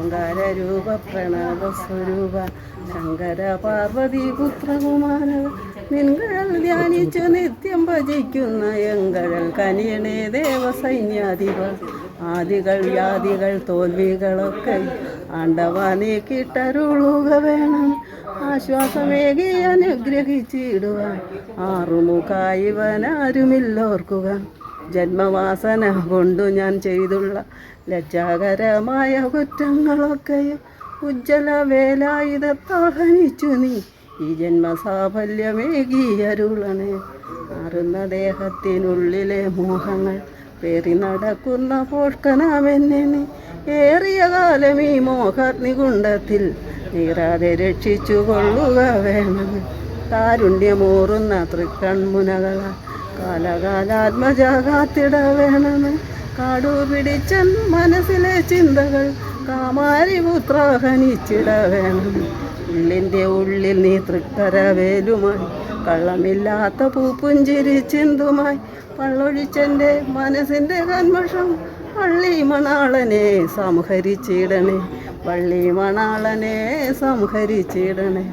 ഓങ്കാര രൂപ പ്രണവ സ്വരൂപ ശങ്കര പാർവതി പുത്രകുമാര നിൻകഴൽ ധ്യാനിച്ചു നിത്യം ഭജിക്കുന്ന എങ്കഴൽ കനിയണേ ദേവസൈന്യാധിപ ആദികൾ വ്യാധികൾ തോൽവികളൊക്കെ ആണ്ടവ നീക്കിട്ടരുളുക വേണം ആശ്വാസമേകി അനുഗ്രഹിച്ചിടുവാൻ ആറുമുഖായിവനാരുമില്ലോർക്കുക ജന്മവാസന കൊണ്ടു ഞാൻ ചെയ്തുള്ള ലജ്ജാകരമായ കുറ്റങ്ങളൊക്കെയും ഉജ്ജ്വല വേലായുധത്താൽ ഹനിച്ചു നീ ഈ ജന്മസാഫല്യമേകിയരുളണേ മാറുന്ന ദേഹത്തിനുള്ളിലെ മോഹങ്ങൾ പേറി നടക്കുന്ന പോഷ്കനാമെന്നെ നീ ഏറിയ കാലം ഈ മോഹാഗ്നികുണ്ഡത്തിൽ നീറാതെ രക്ഷിച്ചു കൊള്ളുക വേണം കാരുണ്യമൂറുന്ന തൃക്കൺമുനകള കാലകാലാത്മജാകാത്തിട വേണമെന്ന് കാടു പിടിച്ചൻ മനസ്സിലെ ചിന്തകൾ കാമാരിപുത്ര ഹനിച്ചിട വേണം ഉള്ളിൻ്റെ ഉള്ളിൽ നീ തൃക്കരവേലുമായി കള്ളമില്ലാത്ത പൂപ്പുഞ്ചിരി ചിന്തുമായി പള്ളൊഴിച്ചെൻ്റെ മനസ്സിൻ്റെ കന്മഷം വള്ളി മണാളനെ സംഹരിച്ചിടണേ വള്ളി മണാളനെ സംഹരിച്ചിടണേ